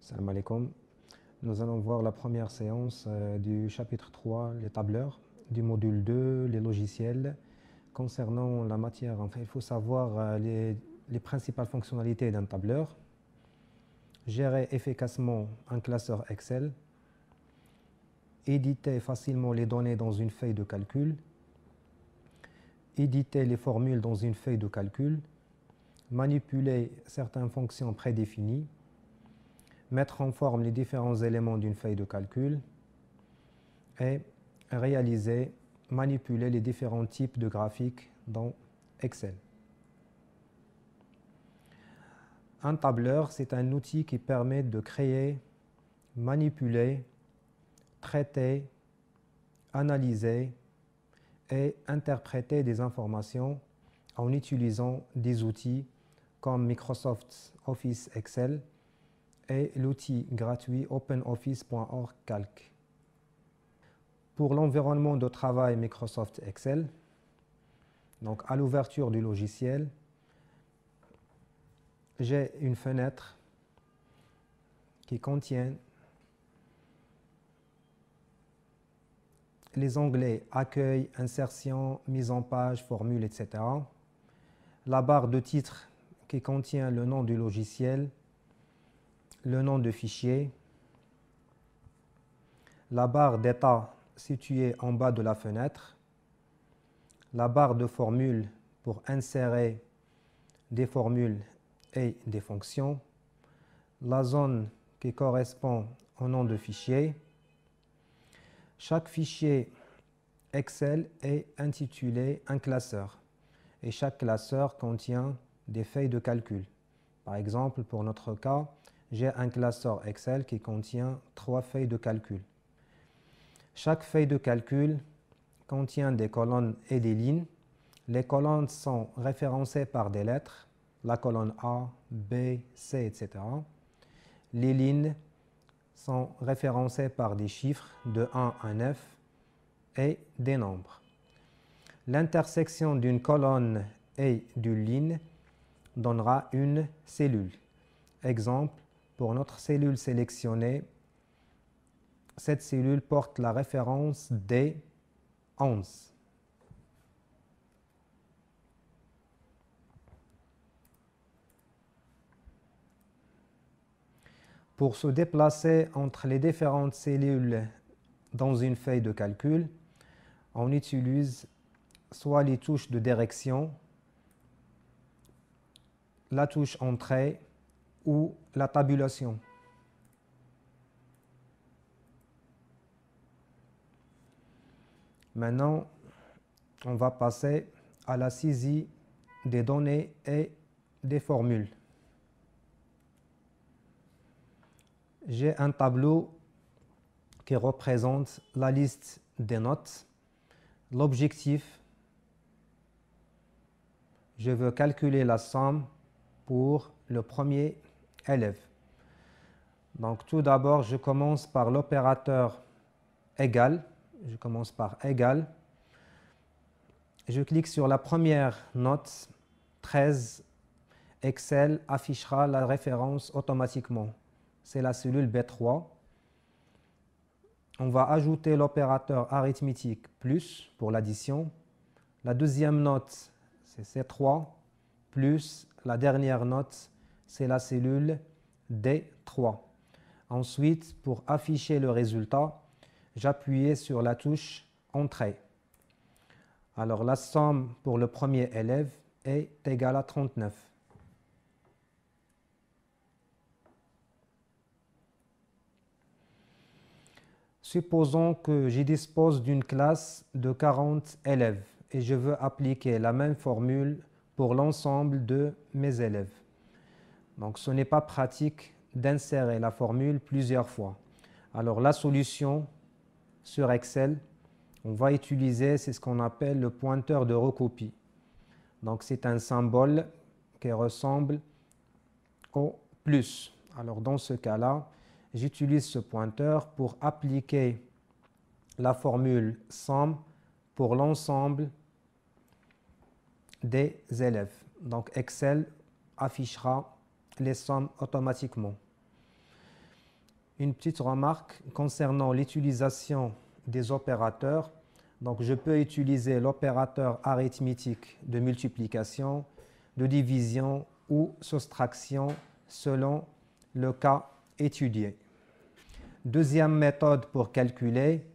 Salam alaikum. Nous allons voir la première séance du chapitre 3, les tableurs, du module 2, les logiciels. Concernant la matière, enfin, il faut savoir les principales fonctionnalités d'un tableur. Gérer efficacement un classeur Excel. Éditer facilement les données dans une feuille de calcul. Éditer les formules dans une feuille de calcul. Manipuler certaines fonctions prédéfinies. Mettre en forme les différents éléments d'une feuille de calcul et manipuler les différents types de graphiques dans Excel. Un tableur, c'est un outil qui permet de créer, manipuler, traiter, analyser et interpréter des informations en utilisant des outils comme Microsoft Office Excel et l'outil gratuit OpenOffice.org Calc. Pour l'environnement de travail Microsoft Excel, donc à l'ouverture du logiciel, j'ai une fenêtre qui contient les onglets Accueil, Insertion, Mise en page, Formule, etc. La barre de titre qui contient le nom du logiciel, le nom de fichier, la barre d'état située en bas de la fenêtre, la barre de formule pour insérer des formules et des fonctions, la zone qui correspond au nom de fichier. Chaque fichier Excel est intitulé un classeur et chaque classeur contient des feuilles de calcul. Par exemple, pour notre cas, j'ai un classeur Excel qui contient 3 feuilles de calcul. Chaque feuille de calcul contient des colonnes et des lignes. Les colonnes sont référencées par des lettres, la colonne A, B, C, etc. Les lignes sont référencées par des chiffres de 1 à 9 et des nombres. L'intersection d'une colonne et d'une ligne donnera une cellule. Exemple, pour notre cellule sélectionnée, cette cellule porte la référence D11. Pour se déplacer entre les différentes cellules dans une feuille de calcul, on utilise soit les touches de direction, la touche Entrée ou la tabulation. Maintenant, on va passer à la saisie des données et des formules. J'ai un tableau qui représente la liste des notes. L'objectif, je veux calculer la somme pour le premier élève. Donc tout d'abord, je commence par l'opérateur égal. Je commence par égal. Je clique sur la première note, 13. Excel affichera la référence automatiquement. C'est la cellule B3. On va ajouter l'opérateur arithmétique plus pour l'addition. La deuxième note, c'est C3, plus la dernière note, c'est la cellule D3. Ensuite, pour afficher le résultat, j'appuie sur la touche Entrée. Alors, la somme pour le premier élève est égale à 39. Supposons que je dispose d'une classe de 40 élèves et je veux appliquer la même formule pour l'ensemble de mes élèves. Donc, ce n'est pas pratique d'insérer la formule plusieurs fois. Alors, la solution sur Excel, on va utiliser, c'est ce qu'on appelle le pointeur de recopie. Donc, c'est un symbole qui ressemble au plus. Alors, dans ce cas-là, j'utilise ce pointeur pour appliquer la formule somme pour l'ensemble des élèves. Donc, Excel affichera les sommes automatiquement. Une petite remarque concernant l'utilisation des opérateurs. Donc, je peux utiliser l'opérateur arithmétique de multiplication, de division ou soustraction selon le cas étudié. Deuxième méthode pour calculer,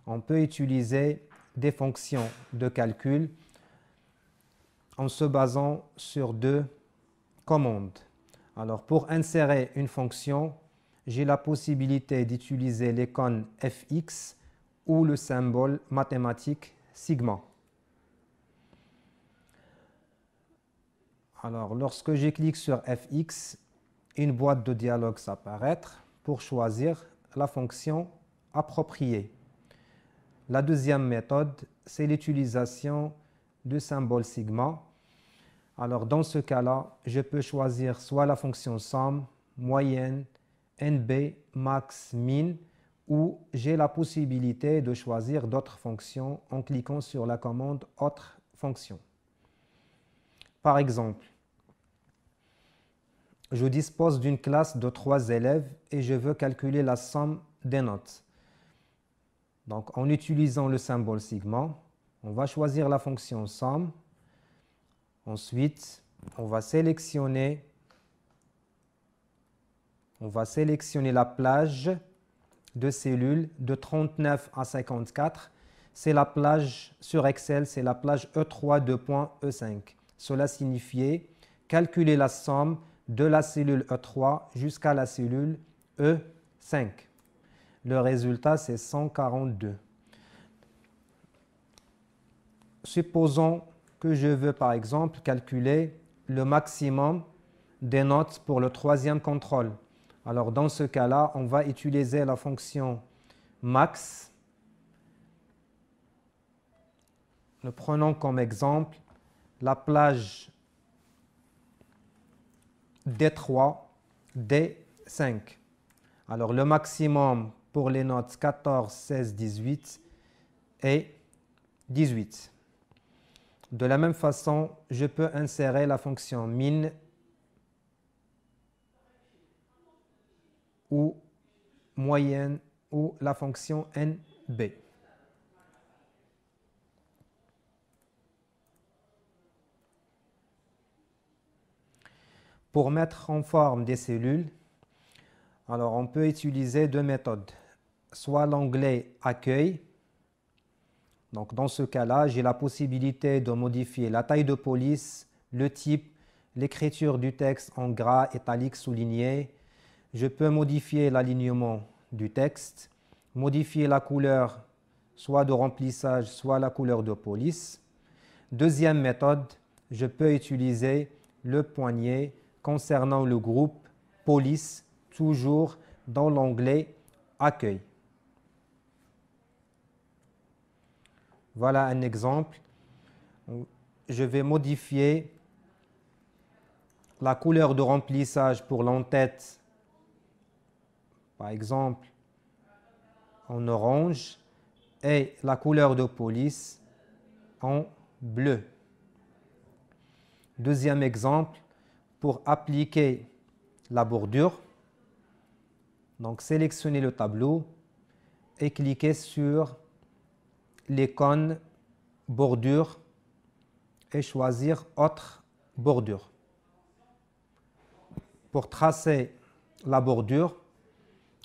on peut utiliser des fonctions de calcul en se basant sur deux commandes. Alors, pour insérer une fonction, j'ai la possibilité d'utiliser l'icône fx ou le symbole mathématique sigma. Alors, lorsque je clique sur fx, une boîte de dialogue s'apparaît pour choisir la fonction appropriée. La deuxième méthode, c'est l'utilisation du symbole sigma. Alors, dans ce cas-là, je peux choisir soit la fonction somme, moyenne, NB, max, min, ou j'ai la possibilité de choisir d'autres fonctions en cliquant sur la commande Autre fonction. Par exemple, je dispose d'une classe de 3 élèves et je veux calculer la somme des notes. Donc, en utilisant le symbole sigma, on va choisir la fonction somme. Ensuite, on va sélectionner la plage de cellules de 39 à 54. C'est la plage sur Excel, c'est la plage E3.E5. Cela signifie calculer la somme de la cellule E3 jusqu'à la cellule E5. Le résultat, c'est 142. Supposons que je veux, par exemple, calculer le maximum des notes pour le troisième contrôle. Alors, dans ce cas-là, on va utiliser la fonction max. Nous prenons comme exemple la plage D3, D5. Alors, le maximum pour les notes 14, 16, 18 et 18. De la même façon, je peux insérer la fonction min ou moyenne ou la fonction NB. Pour mettre en forme des cellules, alors on peut utiliser deux méthodes. Soit l'onglet Accueil. Donc dans ce cas-là, j'ai la possibilité de modifier la taille de police, le type, l'écriture du texte en gras, italique, souligné. Je peux modifier l'alignement du texte, modifier la couleur, soit de remplissage, soit la couleur de police. Deuxième méthode, je peux utiliser le poignet concernant le groupe police, toujours dans l'onglet Accueil. Voilà un exemple. Je vais modifier la couleur de remplissage pour l'entête, par exemple en orange, et la couleur de police en bleu. Deuxième exemple, pour appliquer la bordure, donc sélectionnez le tableau et cliquez sur l'icône bordure et choisir Autre bordure. Pour tracer la bordure,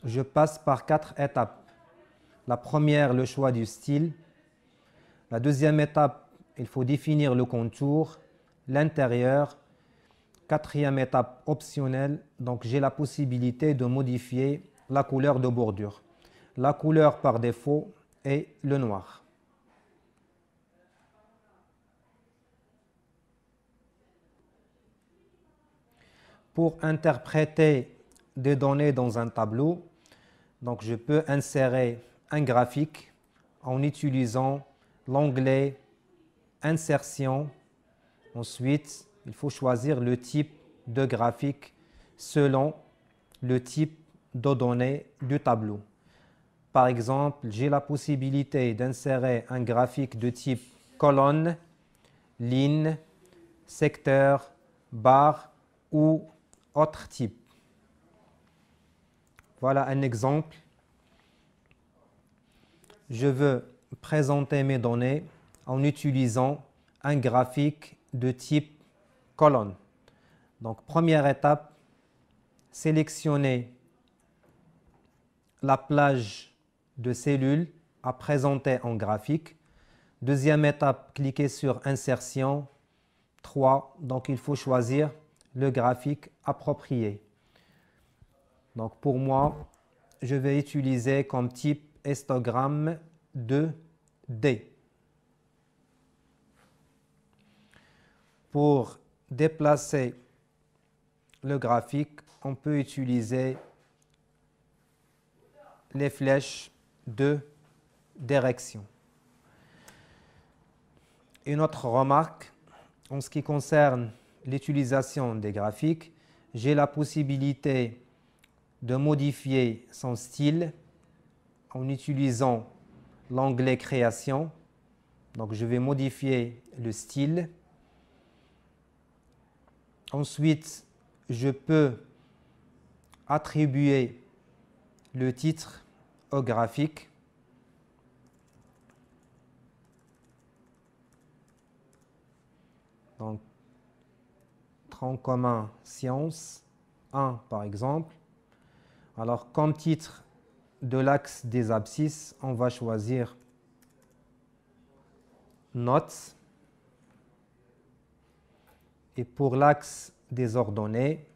je passe par 4 étapes. La première, le choix du style. La deuxième étape, il faut définir le contour, l'intérieur. Quatrième étape optionnelle, donc j'ai la possibilité de modifier la couleur de bordure. La couleur par défaut est le noir. Pour interpréter des données dans un tableau, donc je peux insérer un graphique en utilisant l'onglet Insertion. Ensuite, il faut choisir le type de graphique selon le type de données du tableau. Par exemple, j'ai la possibilité d'insérer un graphique de type colonne, ligne, secteur, barre ou autre type. Voilà un exemple. Je veux présenter mes données en utilisant un graphique de type colonne. Donc, première étape, sélectionner la plage de cellules à présenter en graphique. Deuxième étape, cliquez sur Insertion 3. Donc, il faut choisir le graphique approprié. Donc, pour moi, je vais utiliser comme type histogramme 2D. Pour déplacer le graphique, on peut utiliser les flèches de direction. Une autre remarque, en ce qui concerne l'utilisation des graphiques, j'ai la possibilité de modifier son style en utilisant l'onglet Création. Donc, je vais modifier le style. Ensuite, je peux attribuer le titre au graphique. Donc, tronc commun sciences 1 par exemple. Alors, comme titre de l'axe des abscisses, on va choisir notes. Et pour l'axe des ordonnées,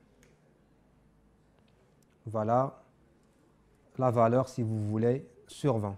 voilà la valeur, si vous voulez, sur 20.